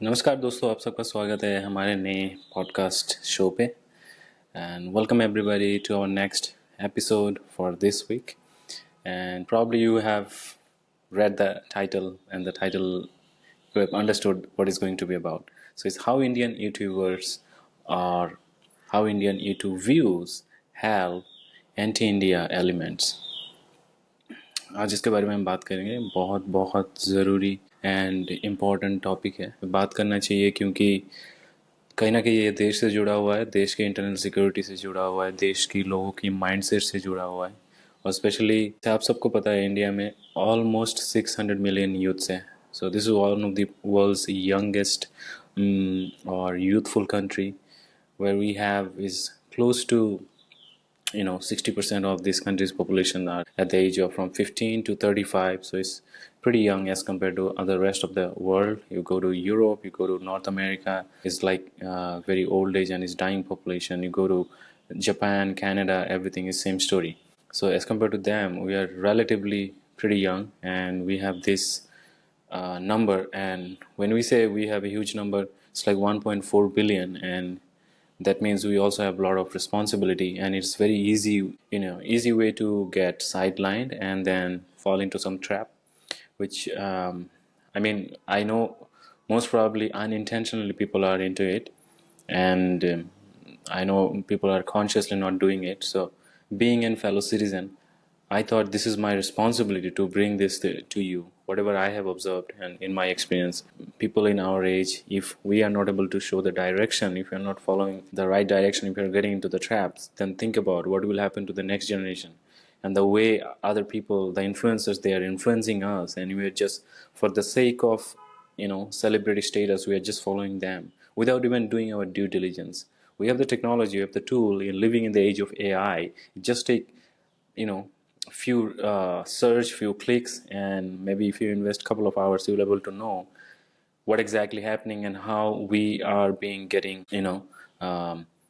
नमस्कार दोस्तों, आप सबका स्वागत है हमारे नए पॉडकास्ट शो पे and welcome everybody to our next episode for this week and probably you have read the title and the title you have understood what is going to be about. So it's how Indian YouTubers or how Indian YouTube views have anti-India elements. आज इसके बारे में हम बात करेंगे। बहुत बहुत ज़रूरी एंड इम्पॉर्टेंट टॉपिक है, बात करना चाहिए क्योंकि कहीं ना कहीं ये देश से जुड़ा हुआ है, देश के इंटरनल सिक्योरिटी से जुड़ा हुआ है, देश की लोगों की माइंडसेट से जुड़ा हुआ है। और स्पेशली आप सबको पता है इंडिया में ऑलमोस्ट 600 मिलियन यूथ्स हैं। So this is one of the world's youngest और youthful country where we have is close to 60% of this country's population are at the age of from 15 to 35, so it's pretty young as compared to other rest of the world. You go to Europe, you go to North America, it's like very old age and it's dying population. You go to Japan, Canada, everything is same story. So as compared to them, we are relatively pretty young and we have this number, and when we say we have a huge number, it's like 1.4 billion, and that means we also have a lot of responsibility, and it's very easy way to get sidelined and then fall into some trap, which I know most probably unintentionally people are into it, and I know people are consciously not doing it. So being a fellow citizen, I thought this is my responsibility to bring this to you, whatever I have observed and in my experience. People in our age, if we are not able to show the direction, if we are not following the right direction, if we are getting into the traps, then think about what will happen to the next generation. And the way other people, the influencers, they are influencing us, and we are just, for the sake of, celebrity status, we are just following them without even doing our due diligence. We have the technology, we have the tool, in living in the age of AI. Just take, few search, few clicks, and maybe if you invest a couple of hours, you'll be able to know what exactly happening and how we are being getting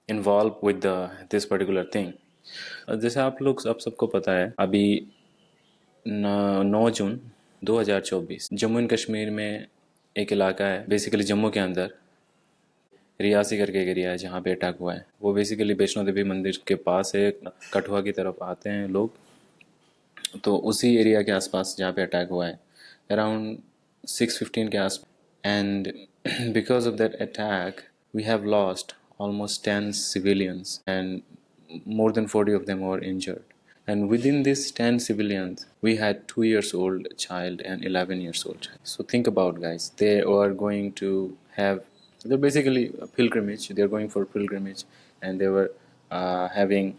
involved with this particular thing. जैसे आप सबको पता है, अभी 9 जून 2024 Jammu and Kashmir में एक इलाका है, बेसिकली जम्मू के अंदर रियासी करके एक एरिया है जहाँ पे अटैक हुआ है। वो बेसिकली वैष्णो देवी मंदिर के पास है, कठुआ की तरफ आते हैं लोग, तो उसी एरिया के आसपास जहाँ पे अटैक हुआ है अराउंड 6:15 के आस, and because of that attack we have lost almost 10 civilians and more than 40 of them were injured. And within these 10 civilians, we had 2 years old child and 11 years old child. So think about, guys, they are going to have, they're basically a pilgrimage, they're going for pilgrimage, and they were having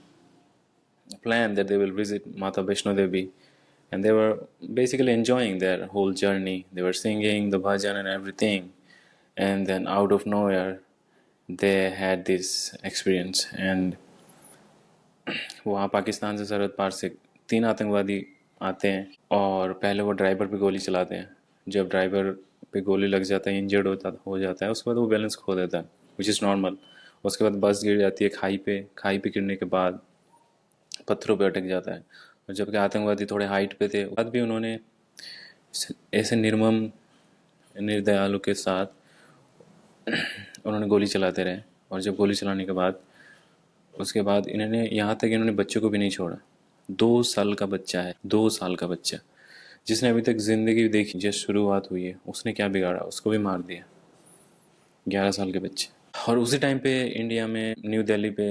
plan that they will visit Mata Vaishno Devi, and they were basically enjoying their whole journey. They were singing the bhajan and everything, and then out of nowhere they had this experience. And वहाँ पाकिस्तान से सरहद पार से 3 आतंकवादी आते हैं और पहले वो ड्राइवर पे गोली चलाते हैं। जब ड्राइवर पे गोली लग जाता है, इंजर्ड हो जाता है, उसके बाद वो बैलेंस खो देता है, विच इज़ नॉर्मल। उसके बाद बस गिर जाती है खाई पे गिरने के बाद पत्थरों पे अटक जाता है। और जबकि आतंकवादी थोड़े हाइट पे थे, बाद भी उन्होंने ऐसे निर्मम निर्दयालु के साथ उन्होंने गोली चलाते रहे। और जब गोली चलाने के बाद उसके बाद इन्होंने यहाँ तक इन्होंने बच्चों को भी नहीं छोड़ा। 2 साल का बच्चा है, 2 साल का बच्चा जिसने अभी तक ज़िंदगी देखी, जस्ट शुरुआत हुई है, उसने क्या बिगाड़ा, उसको भी मार दिया, 11 साल के बच्चे। और उसी टाइम पे इंडिया में न्यू दिल्ली पे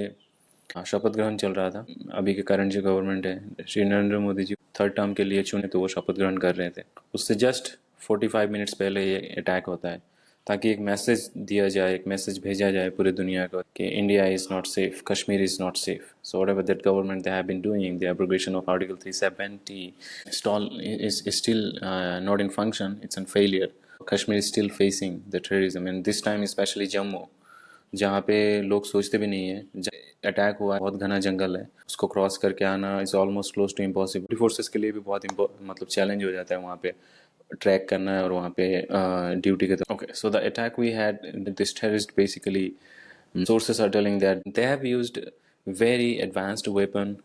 शपथ ग्रहण चल रहा था। अभी के करंट जो गवर्नमेंट है, श्री नरेंद्र मोदी जी 3rd टर्म के लिए चुने, तो वो शपथ ग्रहण कर रहे थे। उससे जस्ट 45 मिनट्स पहले ये अटैक होता है, ताकि एक मैसेज दिया जाए, एक मैसेज भेजा जाए पूरी दुनिया को कि India is not safe, Kashmir is not safe. So whatever that government they have been doing, the abrogation of article 370 is still not in function, it's in failure. Kashmir is still facing the terrorism, and this time especially Jammu, जहाँ पे लोग सोचते भी नहीं है। Attack हुआ है, बहुत घना जंगल है, उसको क्रॉस करके आना is almost close to impossible. Forces के लिए भी बहुत मतलब चैलेंज हो जाता है वहाँ पे ट्रैक करना है और वहाँ पे ड्यूटी के तरफ। Okay, so the attack we had, this terrorist basically, sources are telling that they have used very advanced weapon,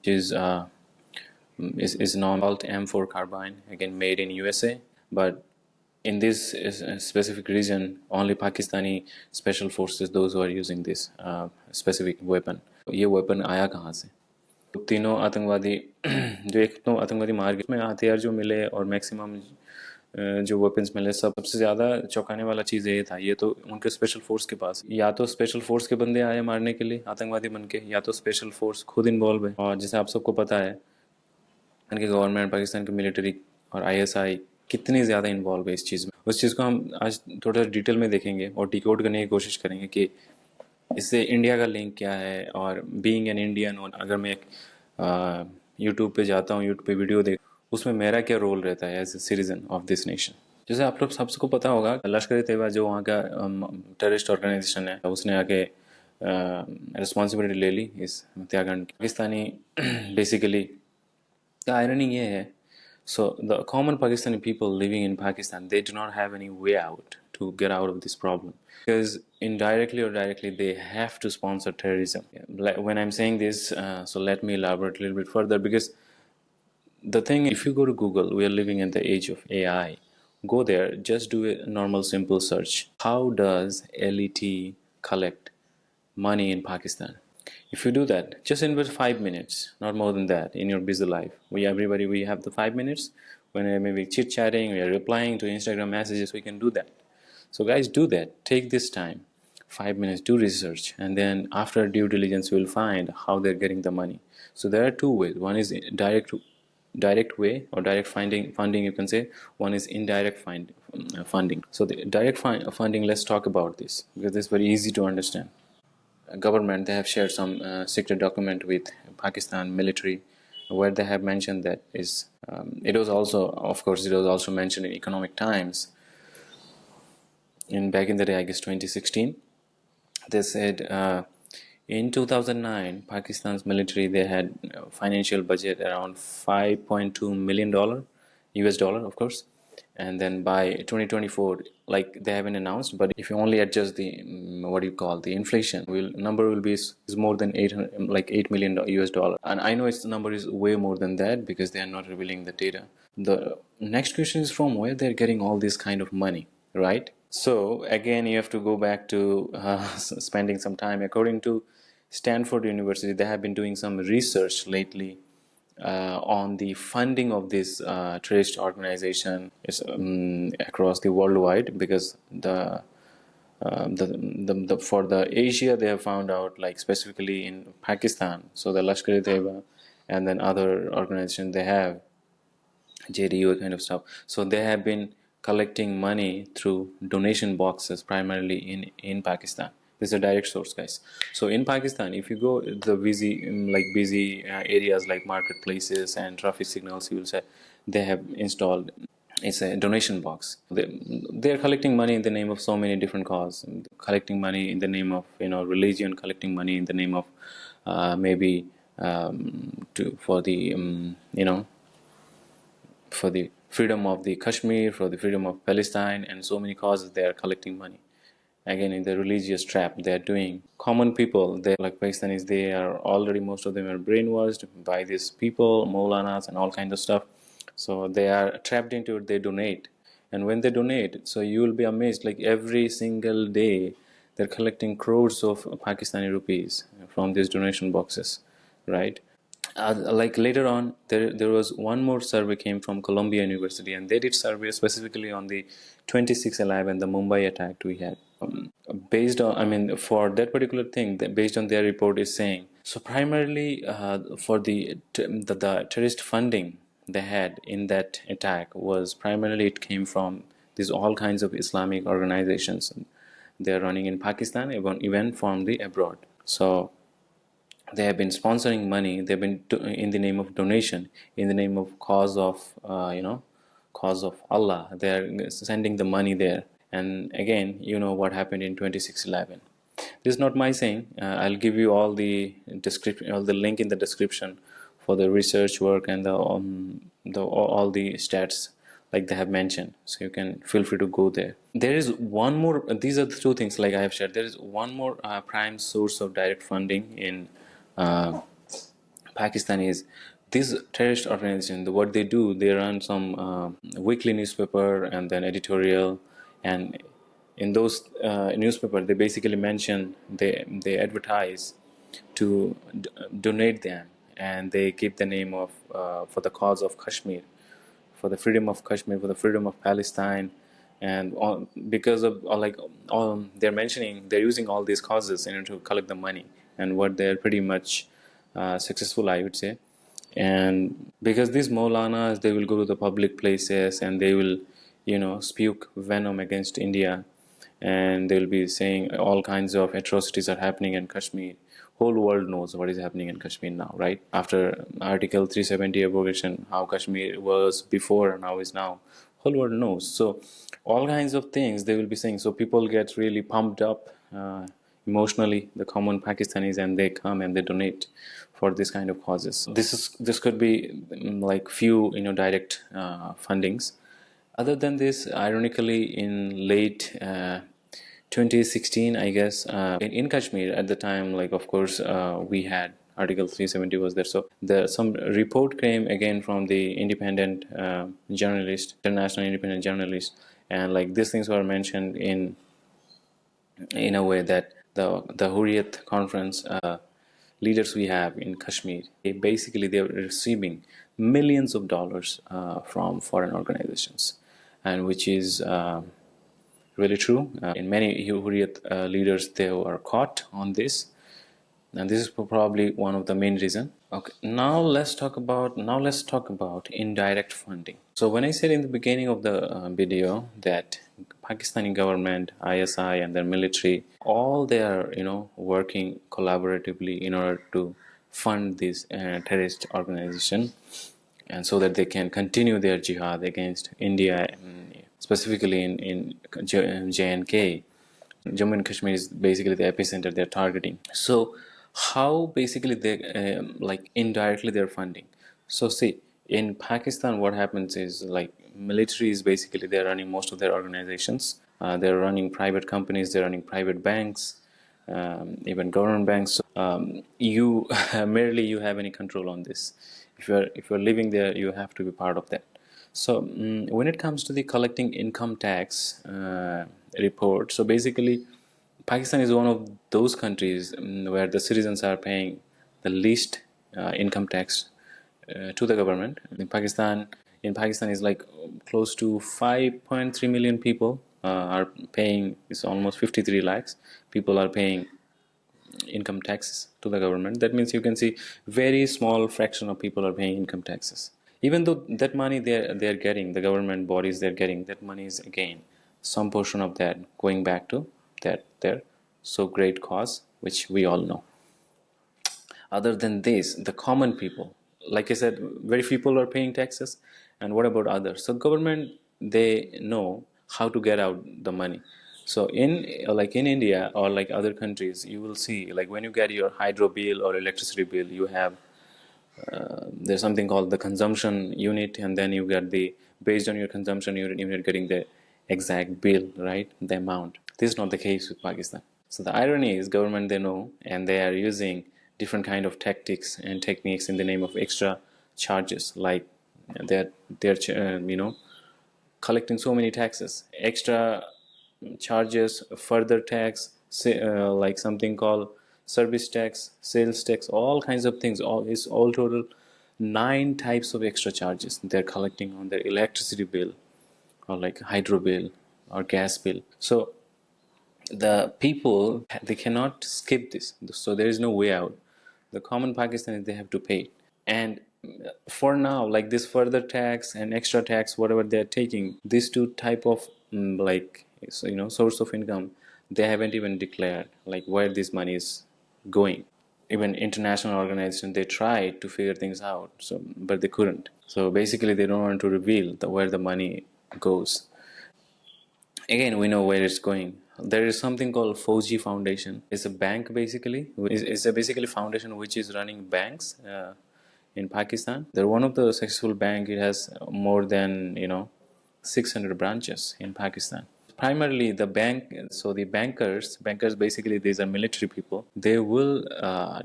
which is known called M4 carbine, again made in USA, but in this specific region, only Pakistani special forces, those who are using this specific weapon. ये weapon आया कहाँ से? तीनों आतंकवादी जो एक तो आतंकवादी मार गए, उसमें हथियार जो मिले और मैक्सिमम जो वेपन्स मिले, सबसे ज़्यादा चौंकाने वाला चीज़ ये था, ये तो उनके स्पेशल फोर्स के पास, या तो स्पेशल फोर्स के बंदे आए मारने के लिए आतंकवादी बन के, या तो स्पेशल फोर्स खुद इन्वॉल्व है। और जैसे आप सबको पता है कि गवर्नमेंट, पाकिस्तान की मिलिट्री और आईएसआई कितनी ज़्यादा इन्वॉल्व है इस चीज़ में। उस चीज़ को हम आज थोड़ा डिटेल में देखेंगे और डिकोड करने की कोशिश करेंगे कि इससे इंडिया का लिंक क्या है। और बीइंग एन इंडियन, और अगर मैं एक यूट्यूब पे जाता हूँ, यूट्यूब पे वीडियो देख, उसमें मेरा क्या रोल रहता है as a citizen of this nation. जैसे आप लोग सबको पता होगा, लश्कर तैयबा जो वहाँ का टेररिस्ट ऑर्गेनाइजेशन है, उसने आके रिस्पॉन्सिबिलिटी ले ली इस हत्याकांड की। पाकिस्तानी बेसिकली irony ये है, so the common Pakistani people living in Pakistan, they do not have any way out to get out of this problem, because indirectly or directly they have to sponsor terrorism. Like when I'm saying this, so let me elaborate a little bit further, because the thing, if you go to Google, we are living in the age of AI. Go there, just do a normal simple search. How does LET collect money in Pakistan? If you do that, just invest 5 minutes, not more than that, in your busy life. We have the 5 minutes when we may be chit chatting, we are replying to Instagram messages, we can do that. So guys, do that. Take this time, 5 minutes, do research, and then after due diligence, you will find how they're getting the money. So there are two ways. One is direct way, or direct funding, you can say. One is indirect funding. So the direct funding, let's talk about this, because it's very easy to understand. Government, they have shared some secret document with Pakistan military, where they have mentioned that is it was also, of course, it was also mentioned in Economic Times in back in the day, I guess 2016. They said in 2009 Pakistan's military, they had financial budget around $5.2 million US dollar, of course. And then by 2024, like they haven't announced, but if you only adjust the what do you call the inflation, number will be is more than 800, like $8 million US dollar. And I know its number is way more than that, because they are not revealing the data. The next question is, from where they're getting all this kind of money, right? So again, you have to go back to spending some time. According to Stanford University, they have been doing some research lately on the funding of this terrorist organization across the worldwide, because for the Asia, they have found out, like specifically in Pakistan, so the Lashkar-e-Taiba and then other organizations, they have JDU kind of stuff. So they have been collecting money through donation boxes, primarily in Pakistan. This is a direct source, guys. So in Pakistan, if you go the busy areas like marketplaces and traffic signals, you will say they have installed, it's a donation box. They're collecting money in the name of so many different causes, collecting money in the name of religion, collecting money in the name of maybe for the for the freedom of the Kashmir, for the freedom of Palestine, and so many causes. They are collecting money. Again, in the religious trap, they are doing. Common people, they like Pakistanis, they are already, most of them are brainwashed by these people, Maulanas and all kinds of stuff. So they are trapped into it, they donate. And when they donate, so you will be amazed, like every single day, they're collecting crores of Pakistani rupees from these donation boxes, right? Like later on, there was one more survey came from Columbia University, and they did survey specifically on the 26/11, the Mumbai attack we had. Based on, I mean, for that particular thing, based on their report is saying, so primarily for the terrorist funding they had in that attack was primarily, it came from these all kinds of Islamic organizations. They're running in Pakistan, even from the abroad. So they have been sponsoring money, they've been in the name of donation, in the name of cause of cause of Allah, they're sending the money there. And again, you know what happened in 26/11. This is not my saying. I'll give you all the description, all the link in the description for the research work and the all the stats like they have mentioned, so you can feel free to go there. There is one more, these are the two things like I have shared. There is one more prime source of direct funding in Pakistan is This terrorist organization, what they do, they run some weekly newspaper and then editorial, and in those newspaper they basically mention, they advertise to donate them, and they keep the name of for the cause of Kashmir, for the freedom of Kashmir, for the freedom of Palestine, and all, because of all they're mentioning, they're using all these causes in order to collect the money, and what they're pretty much successful, I would say. And because these Maulanas, they will go to the public places and they will, spew venom against India, and they will be saying all kinds of atrocities are happening in Kashmir. Whole world knows what is happening in Kashmir now, right? After Article 370 abrogation, how Kashmir was before and how is now, whole world knows. So all kinds of things they will be saying. So people get really pumped up emotionally, the common Pakistanis, and they come and they donate for this kind of causes. This could be like few direct fundings. Other than this, ironically, in late 2016, I guess, in Kashmir at the time, like of course, we had Article 370 was there. So some report came again from the independent journalist, international independent journalist, and like these things were mentioned in a way that the Hurriyat conference leaders we have in Kashmir, they are receiving millions of dollars from foreign organizations, and which is really true. In many Hurriyat leaders, they were caught on this, and this is probably one of the main reason. Okay, now let's talk about indirect funding. So when I said in the beginning of the video that Pakistani government, ISI, and their military, all they are working collaboratively in order to fund this terrorist organization, and so that they can continue their jihad against India, specifically in J&K. Jammu and Kashmir is basically the epicenter they're targeting. So how basically they like indirectly they're funding. So see, in Pakistan what happens is like military is basically they're running most of their organizations. They're running private companies, they're running private banks, even government banks. So you merely you have any control on this. If you're living there, you have to be part of that. So when it comes to the collecting income tax report, so basically Pakistan is one of those countries where the citizens are paying the least income tax to the government. In Pakistan is like close to 5.3 million people are paying. It's almost 53 lakhs people are paying income taxes to the government. That means you can see very small fraction of people are paying income taxes. Even though that money they're getting, the government bodies they're getting, that money is again some portion of that going back to that their so great cause, which we all know. Other than this, the common people, like I said, very few people are paying taxes. And what about others? So government, they know how to get out the money. So in India or like other countries, you will see like when you get your hydro bill or electricity bill, you have there's something called the consumption unit, and then you get the based on your consumption unit, you're getting the exact bill, right? The amount. This is not the case with Pakistan. So the irony is government they know, and they are using different kind of tactics and techniques in the name of extra charges, like they're collecting so many taxes, extra charges, further tax, like something called service tax, sales tax, all kinds of things. All total 9 types of extra charges they're collecting on their electricity bill, or like hydro bill or gas bill. So the people, they cannot skip this. So there is no way out. The common Pakistanis, they have to pay. And for now, like this further tax and extra tax, whatever they're taking, these two type of source of income, they haven't even declared like where this money is going. Even international organizations, they tried to figure things out, so but they couldn't. So basically they don't want to reveal where the money goes. Again, we know where it's going. There is something called Fauji Foundation. It's a bank basically. It's a basically foundation which is running banks in Pakistan. They're one of the successful bank. It has more than 600 branches in Pakistan. Primarily the bank. So the bankers basically these are military people. They will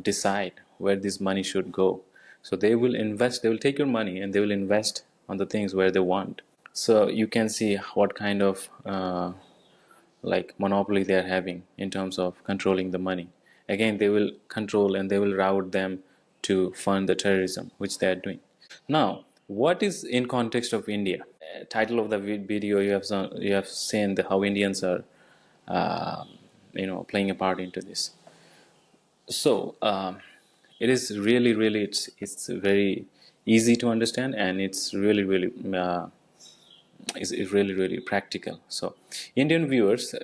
decide where this money should go. So they will invest, they will take your money and they will invest on the things where they want. So you can see what kind of like monopoly they are having in terms of controlling the money. Again, they will control and they will route them to fund the terrorism which they are doing. Now, what is in context of India? Title of the video, you have seen how Indians are playing a part into this. So it is really it's very easy to understand, and it's really is really practical. So Indian viewers,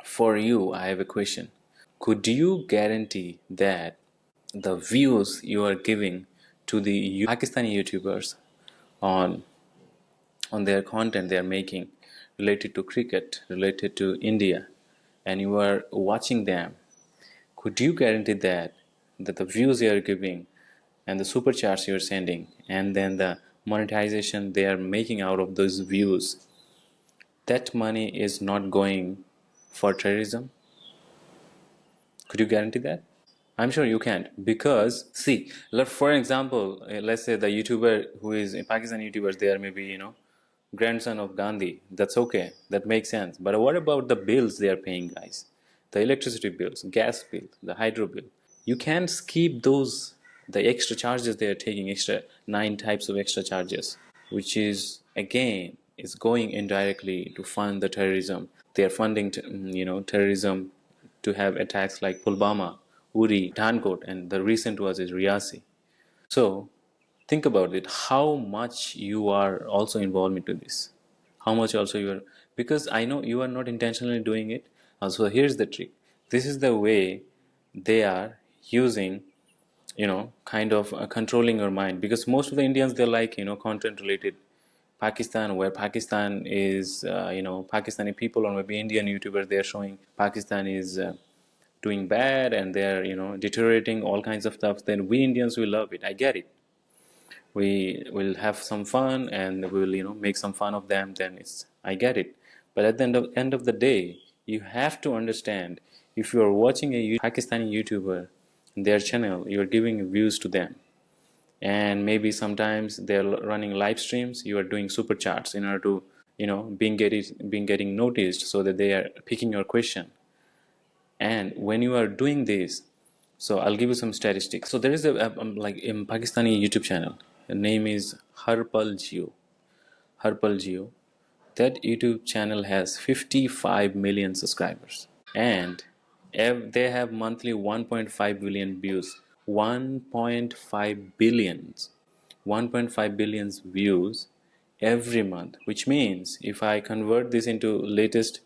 for you I have a question. Could you guarantee that the views you are giving to the Pakistani YouTubers on their content they are making related to cricket, related to India, and you are watching them, could you guarantee that the views you are giving and the super chats you are sending and then the monetization they are making out of those views, that money is not going for terrorism? Could you guarantee that? I'm sure you can't, because see, for example, let's say the YouTuber who is a Pakistani YouTubers, they are maybe grandson of Gandhi. That's okay, that makes sense. But what about the bills they are paying, guys? The electricity bills, gas bill, the hydro bill. You can't skip those, the extra charges they are taking, extra 9 types of extra charges, which is again is going indirectly to fund the terrorism. They are funding terrorism to have attacks like Pulwama, Uri, Dhankot, and the recent was is Riyasi. So think about it, how much you are also involved into this, how much also you are, because I know you are not intentionally doing it. Also, here's the trick. This is the way they are using, kind of controlling your mind, because most of the Indians, they're like, content related Pakistan, where Pakistan is, Pakistani people or maybe Indian YouTubers, they're showing Pakistan is doing bad and they're, deteriorating all kinds of stuff. Then we Indians, we love it. I get it. We will have some fun and we will, make some fun of them. Then I get it. But at the end of the day, you have to understand, if you are watching a Pakistani YouTuber, their channel, you're giving views to them, and maybe sometimes they're running live streams, you are doing super chats in order to, being getting noticed, so that they are picking your question. And when you are doing this, so I'll give you some statistics. So there is like in Pakistani YouTube channel, the name is Harpal Jio. Harpal Jio. That YouTube channel has 55 million subscribers, and they have monthly 1.5 billion views. 1.5 billions, 1.5 billions views every month, which means if I convert this into latest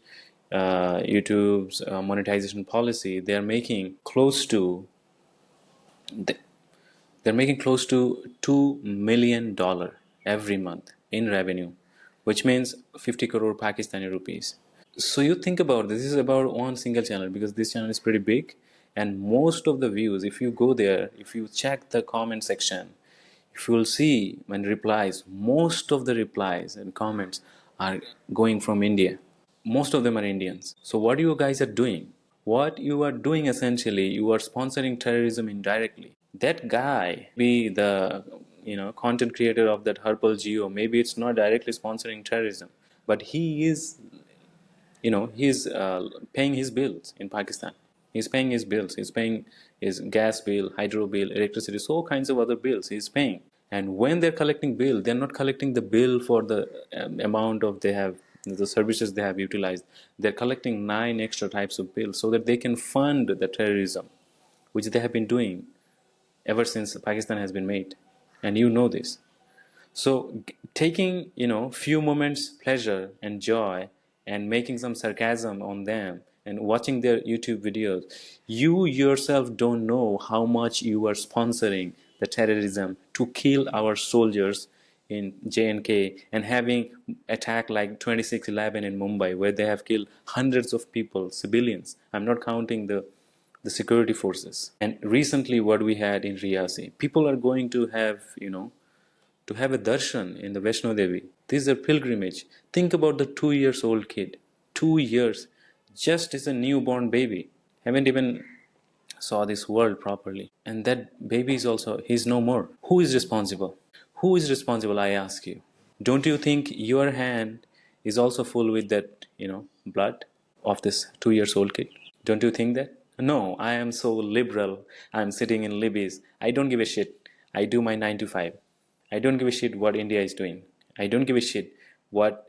YouTube's monetization policy, they're making close to $2 million every month in revenue, which means 50 crore Pakistani rupees. So you think about this is about one single channel, because this channel is pretty big, and most of the views, if you go there, if you check the comment section, if you will see when replies, most of the replies and comments are going from India. Most of them are Indians. So what you guys are doing? What you are doing essentially, you are sponsoring terrorism indirectly. That guy, be the content creator of that Harpal Geo, maybe it's not directly sponsoring terrorism, but he is, he's paying his bills in Pakistan. He's paying his bills. He's paying his gas bill, hydro bill, electricity, so all kinds of other bills he's paying. And when they're collecting bill, they're not collecting the bill for the amount of they have, the services they have utilized. They're collecting 9 extra types of bills so that they can fund the terrorism, which they have been doing ever since Pakistan has been made. And you know this. So taking, few moments pleasure and joy and making some sarcasm on them and watching their YouTube videos, you yourself don't know how much you are sponsoring the terrorism to kill our soldiers in JNK, and having attack like 26/11 in Mumbai, where they have killed hundreds of people, civilians. I'm not counting the security forces. And recently what we had in Riyasi, people are going to have, to have a darshan in the Vaishno Devi. This is a pilgrimage. Think about the 2 years old kid. 2 years, just as a newborn baby. Haven't even saw this world properly. And that baby is also, he's no more. Who is responsible? Who is responsible, I ask you? Don't you think your hand is also full with that, blood of this 2 years old kid? Don't you think that? No, I am so liberal. I'm sitting in Libby's. I don't give a shit. I do my 9 to 5. I don't give a shit what India is doing. I don't give a shit what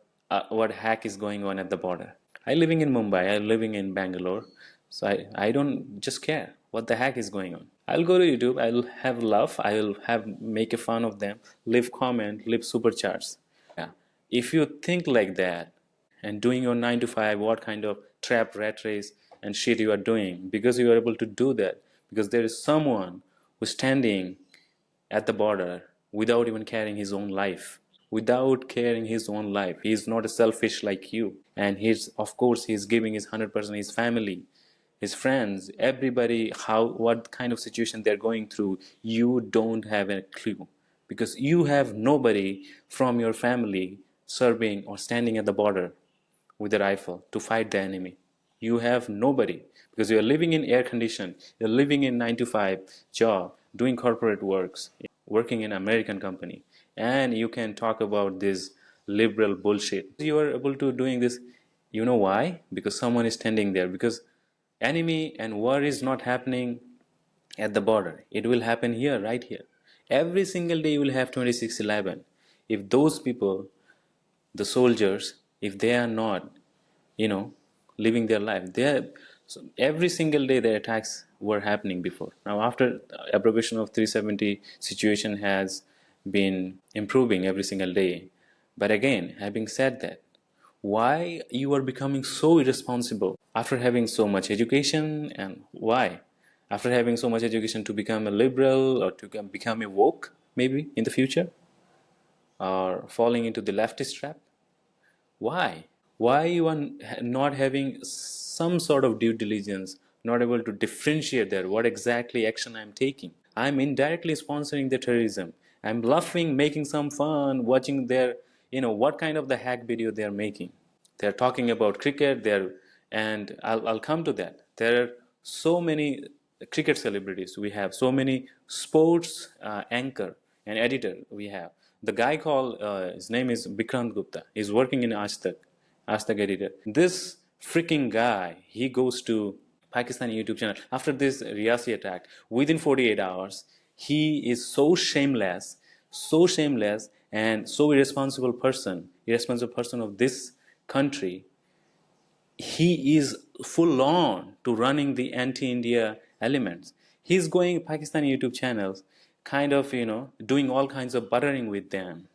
hack is going on at the border. I living in Mumbai. I living in Bangalore. So I don't just care what the heck is going on. I'll go to YouTube. I'll have laugh. I'll have make a fun of them. Leave comment. Leave supercharts. Yeah. If you think like that and doing your 9 to 5, what kind of trap rat race and shit you are doing, because you are able to do that, because there is someone who's standing at the border without even caring his own life. Without caring his own life. He is not a selfish like you. And he's, of course, he's giving his 100%, his family, his friends, everybody, what kind of situation they're going through. You don't have a clue, because you have nobody from your family serving or standing at the border with a rifle to fight the enemy. You have nobody, because you are living in air condition. You're living in 9 to 5 job, doing corporate works, working in American company, and you can talk about this liberal bullshit. You are able to doing this. You know why? Because someone is standing there. Because enemy and war is not happening at the border. It will happen here, right here. Every single day you will have 26/11. If those people, the soldiers, if they are not, living their life, so every single day the attacks were happening before. Now after abrogation of 370, situation has been improving every single day. But again, having said that, why you are becoming so irresponsible after having so much education? And why after having so much education to become a liberal or to become a woke maybe in the future, or falling into the leftist trap? Why you are not having some sort of due diligence, not able to differentiate there what exactly action I'm taking? I'm indirectly sponsoring the terrorism. I'm laughing, making some fun, watching their, what kind of the hack video they're making. They're talking about cricket. And I'll come to that. There are so many cricket celebrities. We have so many sports anchor and editor. We have the guy called his name is Vikrant Gupta. He's working in Ashtak editor. This freaking guy, he goes to Pakistani YouTube channel after this Riyasi attack. Within 48 hours, he is so shameless, and so irresponsible person of this country. He is full on to running the anti-India elements. He's going Pakistani YouTube channels, kind of, doing all kinds of buttering with them.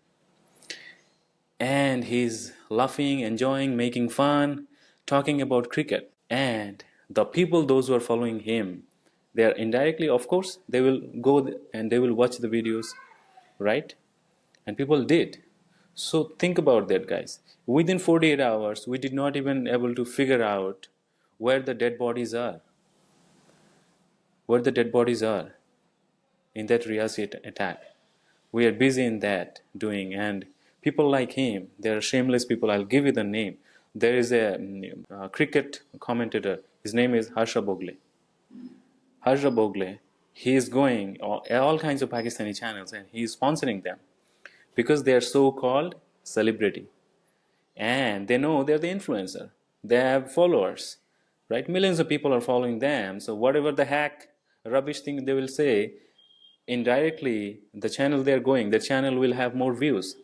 And he's laughing, enjoying, making fun, talking about cricket. And the people, those who are following him, they are indirectly, of course, they will go and they will watch the videos, right? And people did. So think about that, guys. Within 48 hours, we did not even able to figure out where the dead bodies are. Where the dead bodies are in that Riyasi attack. We are busy in that doing, and people like him, they are shameless people. I'll give you the name. There is a cricket commentator. His name is Harsha Bogle. Harsha Bogle, he is going all kinds of Pakistani channels and he is sponsoring them because they are so-called celebrity. And they know they're the influencer. They have followers, right? Millions of people are following them. So whatever the hack, rubbish thing they will say, indirectly, the channel they're going, the channel will have more views.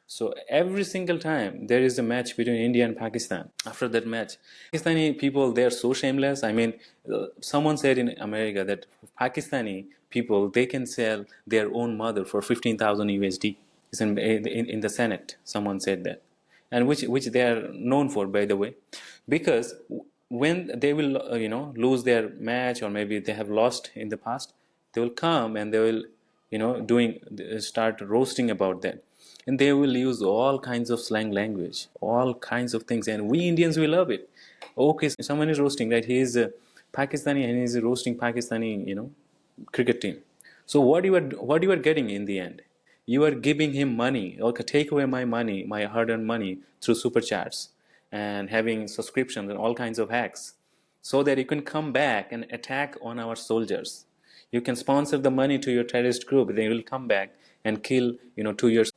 So every single time there is a match between India and Pakistan, after that match, Pakistani people, they are so shameless. I mean, someone said in America that Pakistani people, they can sell their own mother for 15,000 USD. It's in the Senate, someone said that. And which they are known for, by the way, because when they will lose their match, or maybe they have lost in the past, they will come and they will start roasting about that, and they will use all kinds of slang language, all kinds of things, and we Indians will love it. Okay, someone is roasting, right? He is Pakistani and he is roasting Pakistani cricket team. So what you are getting in the end? You are giving him money. Okay, take away my money, my hard-earned money, through super chats and having subscriptions and all kinds of hacks. so that you can come back and attack on our soldiers. You can sponsor the money to your terrorist group. They will come back and kill, 2 years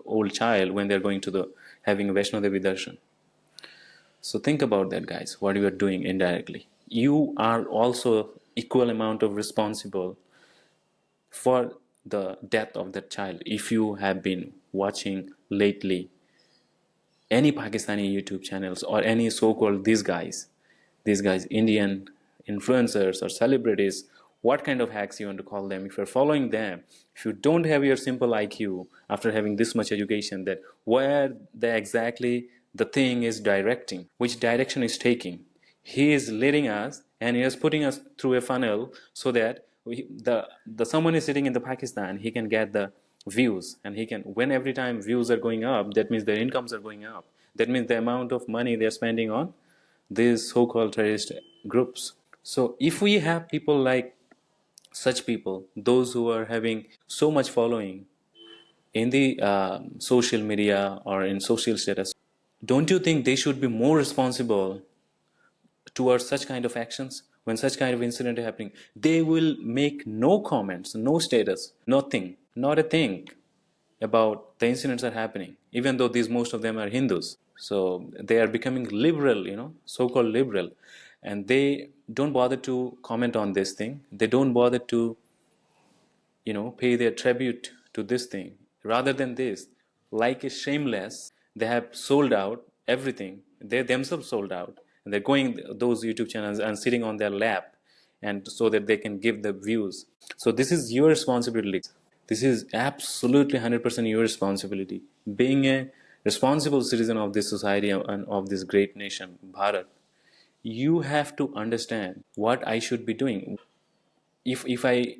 old child when they're going to the having Vaishno Devi darshan. So think about that, guys. What you are doing indirectly. You are also equal amount of responsible for the death of that child. If you have been watching lately any Pakistani YouTube channels or any so-called these guys, Indian influencers or celebrities, what kind of hacks you want to call them, if you're following them, if you don't have your simple IQ after having this much education, that where the exactly the thing is directing, which direction is taking, he is leading us and he is putting us through a funnel so that the someone is sitting in the Pakistan, he can get the views, and he can, when every time views are going up, that means their incomes are going up, that means the amount of money they're spending on these so-called terrorist groups. So if we have people like such people, those who are having so much following in the social media or in social status, don't you think they should be more responsible towards such kind of actions? When such kind of incident is happening, they will make no comments, no status, nothing, not a thing about the incidents are happening, even though these most of them are Hindus. So they are becoming liberal, so-called liberal, and they don't bother to comment on this thing. They don't bother to, pay their tribute to this thing. Rather than this, like a shameless, they have sold out everything. They themselves sold out, and they're going those YouTube channels and sitting on their lap, and so that they can give the views. So this is your responsibility. This is absolutely 100% your responsibility. Being a responsible citizen of this society and of this great nation, Bharat, you have to understand what I should be doing. If I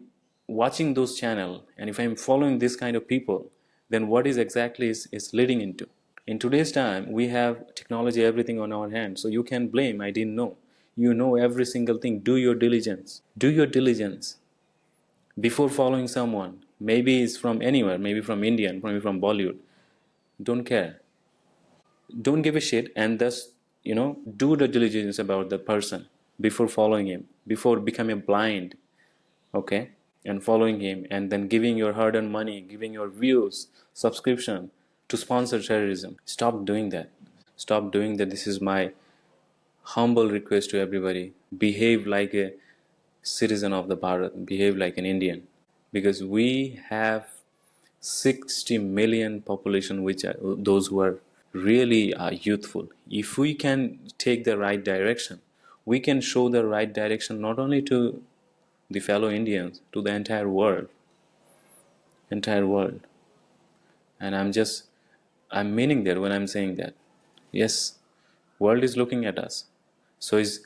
watching those channel and if I'm following this kind of people, then what is exactly is leading into? In today's time, we have technology, everything on our hands. So you can blame, I didn't know. You know every single thing. Do your diligence. Do your diligence before following someone. Maybe it's from anywhere, maybe from Indian, maybe from Bollywood. Don't care. Don't give a shit, and thus, do the diligence about the person before following him, before becoming blind, okay, and following him, and then giving your hard-earned money, giving your views, subscription to sponsor terrorism. Stop doing that. Stop doing that. This is my humble request to everybody. Behave like a citizen of the Bharat. Behave like an Indian, because we have 60 million population, which are those who are really youthful. If we can take the right direction, we can show the right direction not only to the fellow Indians, to the entire world. Entire world. And I'm meaning that when I'm saying that. Yes, world is looking at us. So it's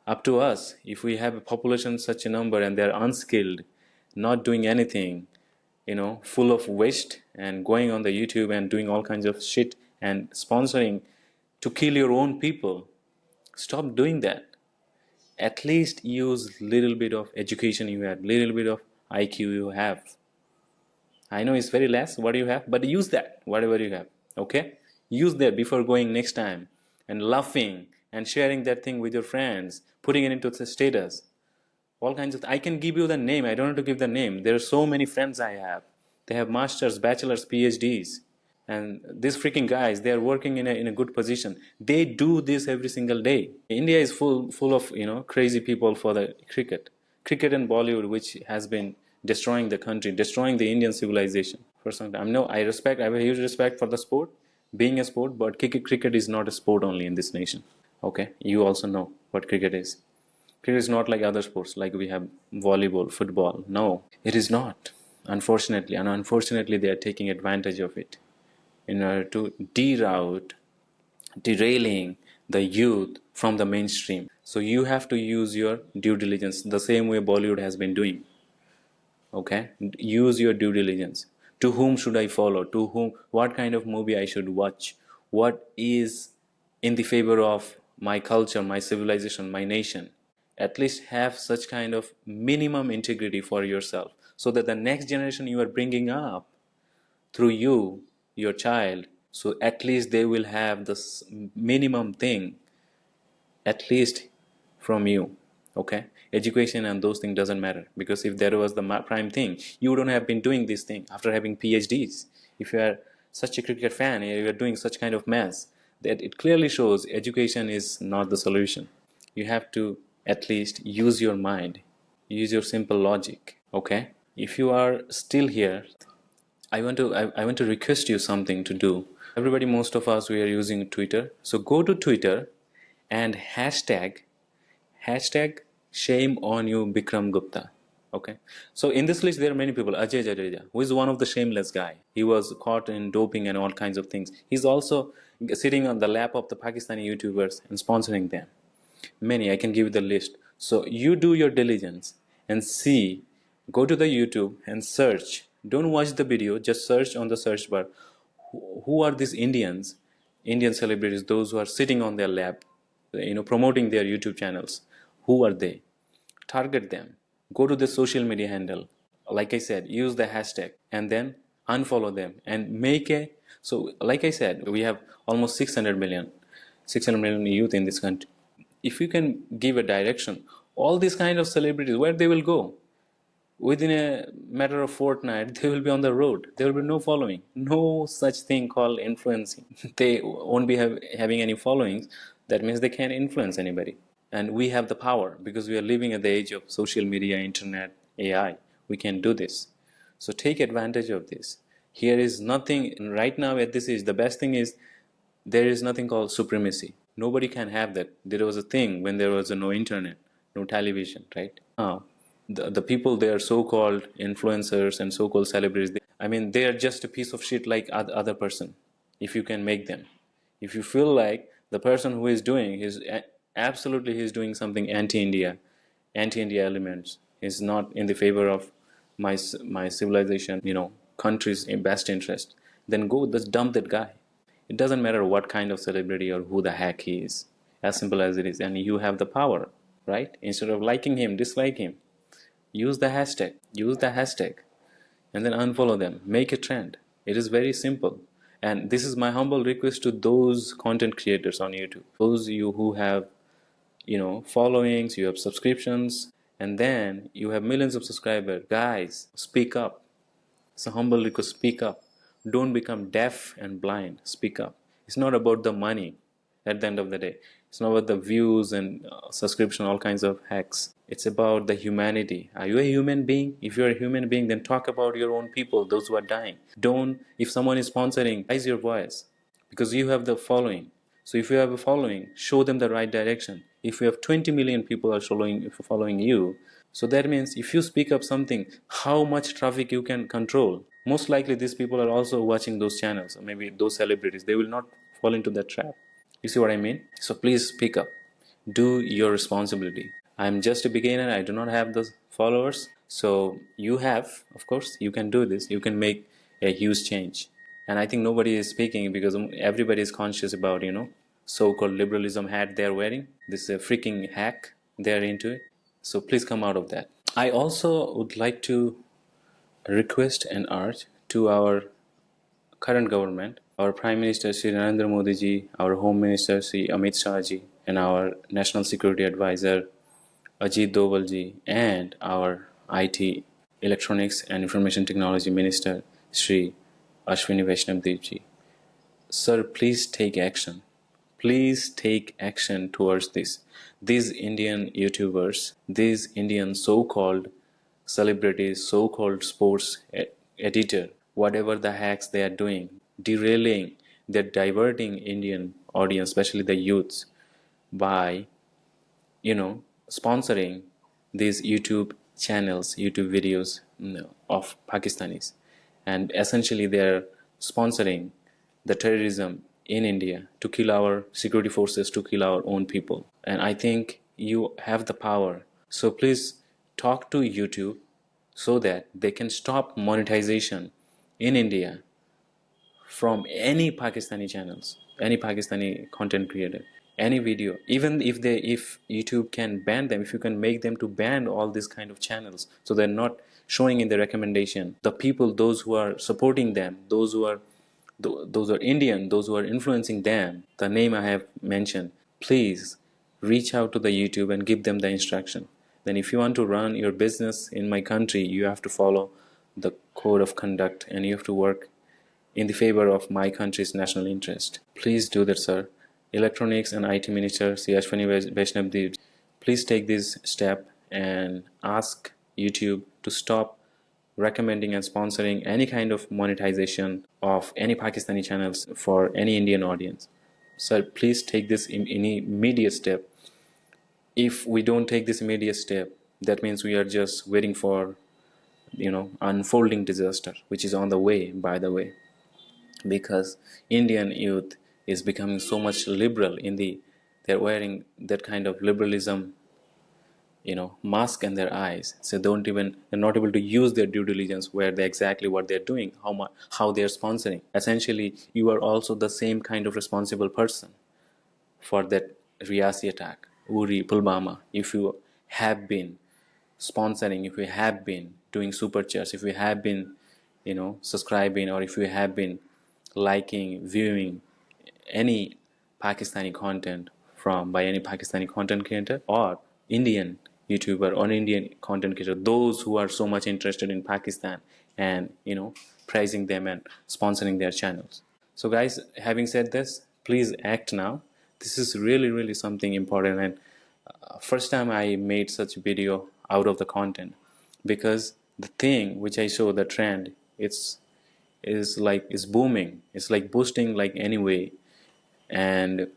up to us. If we have a population such a number and they're unskilled, not doing anything, full of waste, and going on the YouTube and doing all kinds of shit and sponsoring to kill your own people, stop doing that. At least use little bit of education you have, little bit of IQ you have. I know it's very less what you have, but use that, whatever you have, okay? Use that before going next time and laughing and sharing that thing with your friends, putting it into the status. All kinds of, I can give you the name, I don't have to give the name. There are so many friends I have. They have masters, bachelors, PhDs. And these freaking guys, they are working in a good position. They do this every single day. India is full of crazy people for the cricket and Bollywood, which has been destroying the country, destroying the Indian civilization for some time. No, I have a huge respect for the sport, being a sport, but cricket is not a sport only in this nation. Okay, you also know what cricket is. Cricket is not like other sports, like we have volleyball, football. No, it is not. Unfortunately, and unfortunately, they are taking advantage of it in order to derailing the youth from the mainstream. So you have to use your due diligence the same way Bollywood has been doing. Okay, use your due diligence. To whom should I follow? To whom? What kind of movie I should watch? What is in the favor of my culture, my civilization, my nation? At least have such kind of minimum integrity for yourself, so that the next generation you are bringing up through you, your child, so at least they will have this minimum thing, at least from you. Okay, education and those things doesn't matter, because if there was the prime thing, you wouldn't have been doing this thing after having PhDs. If you are such a cricket fan and you are doing such kind of maths, that it clearly shows education is not the solution. You have to at least use your mind, use your simple logic. Okay, if you are still here, I want to request you something to do. Everybody, most of us, we are using Twitter. So go to Twitter and hashtag shame on you Bikram Gupta. Okay, so in this list there are many people. Ajay Jadeja, who is one of the shameless guy. He was caught in doping and all kinds of things. He's also sitting on the lap of the Pakistani YouTubers and sponsoring them. Many, I can give you the list. So you do your diligence and see, go to the YouTube and search. Don't watch the video, just search on the search bar. Who are these Indian celebrities, those who are sitting on their lap, promoting their YouTube channels? Who are they? Target them. Go to the social media handle. Like I said, use the hashtag and then unfollow them and make a. So, like I said, we have almost 600 million youth in this country. If you can give a direction, all these kind of celebrities, where they will go? Within a matter of fortnight, they will be on the road. There will be no following. No such thing called influencing. They won't be having any followings. That means they can't influence anybody. And we have the power because we are living at the age of social media, internet, AI. We can do this. So take advantage of this. Here is nothing right now at this age. The best thing is there is nothing called supremacy. Nobody can have that. There was a thing when there was no internet, no television, right? Now, the people, they are so-called influencers and so-called celebrities. They are just a piece of shit like other person. If you can make them, if you feel like the person who is doing is absolutely he's doing something anti-India elements, is not in the favor of my civilization, country's best interest, then go just dump that guy. It doesn't matter what kind of celebrity or who the heck he is, as simple as it is. And you have the power, right? Instead of liking him, dislike him. Use the hashtag, and then unfollow them. Make a trend. It is very simple. And this is my humble request to those content creators on YouTube. Those you who have, followings, you have subscriptions, and then you have millions of subscribers. Guys, speak up. It's a humble request, speak up. Don't become deaf and blind. Speak up. It's not about the money at the end of the day. It's not about the views and subscription, all kinds of hacks. It's about the humanity. Are you a human being? If you're a human being, then talk about your own people, those who are dying. Don't, if someone is sponsoring, raise your voice because you have the following. So if you have a following, show them the right direction. If you have 20 million people are following you, so that means if you speak up something, how much traffic you can control. Most likely these people are also watching those channels, or maybe those celebrities. They will not fall into that trap. You see what I mean? So please speak up. Do your responsibility. I'm just a beginner. I do not have those followers. So you have, of course, you can do this. You can make a huge change. And I think nobody is speaking because everybody is conscious about, so-called liberalism hat they're wearing. This is a freaking hack. They're into it. So please come out of that. I also would like to request and urge to our current government, our Prime Minister Sri Narendra Modi ji, our Home Minister Sri Amit Shah ji, and our National Security Advisor Ajit Doval ji, and our IT, Electronics and Information Technology Minister Sri Ashwini Vaishnav Dev ji. Sir, please take action. Please take action towards this. These Indian YouTubers, these Indian so-called celebrities, so-called sports editor, whatever the hacks they are doing, derailing, they're diverting Indian audience, especially the youths, by, sponsoring these YouTube channels, YouTube videos of Pakistanis. And essentially they're sponsoring the terrorism in India to kill our security forces, to kill our own people. And I think you have the power. So please talk to YouTube so that they can stop monetization in India from any Pakistani channels, any Pakistani content creator, any video. Even if YouTube can ban them, if you can make them to ban all these kind of channels, so they're not showing in the recommendation, the people, those who are supporting them, those who are Indian, those who are influencing them, the name I have mentioned, please reach out to the YouTube and give them the instruction. Then if you want to run your business in my country, you have to follow the code of conduct and you have to work in the favor of my country's national interest. Please do that, sir. Electronics and IT Minister Yashwani Vaishnav, please take this step and ask YouTube to stop recommending and sponsoring any kind of monetization of any Pakistani channels for any Indian audience. Sir, please take this in immediate step. If we don't take this immediate step, that means we are just waiting for, unfolding disaster, which is on the way, by the way, because Indian youth is becoming so much liberal they're wearing that kind of liberalism, mask in their eyes. So they're not able to use their due diligence where they exactly what they're doing, how they're sponsoring. Essentially, you are also the same kind of responsible person for that Riyasi attack, Uri, Pulwama. If you have been sponsoring, if you have been doing super chats, if you have been, subscribing, or if you have been liking, viewing any Pakistani content by any Pakistani content creator or Indian YouTuber or Indian content creator, those who are so much interested in Pakistan and praising them and sponsoring their channels. So guys, having said this, please act now. This is really, really something important, and first time I made such a video out of the content, because the thing which I show, the trend, is booming. It's like boosting like anyway, and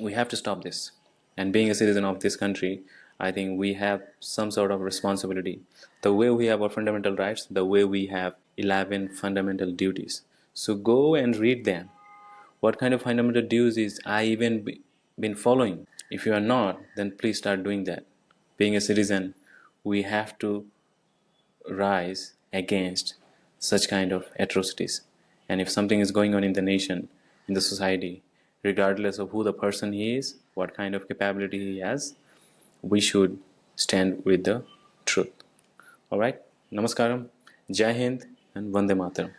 we have to stop this. And being a citizen of this country, I think we have some sort of responsibility. The way we have our fundamental rights, the way we have 11 fundamental duties. So go and read them. What kind of fundamental duties I even been following? If you are not, then please start doing that. Being a citizen, we have to rise against such kind of atrocities. And if something is going on in the nation, in the society, regardless of who the person he is, what kind of capability he has, we should stand with the truth. Alright? Namaskaram, Jai Hind, and Vande Mataram.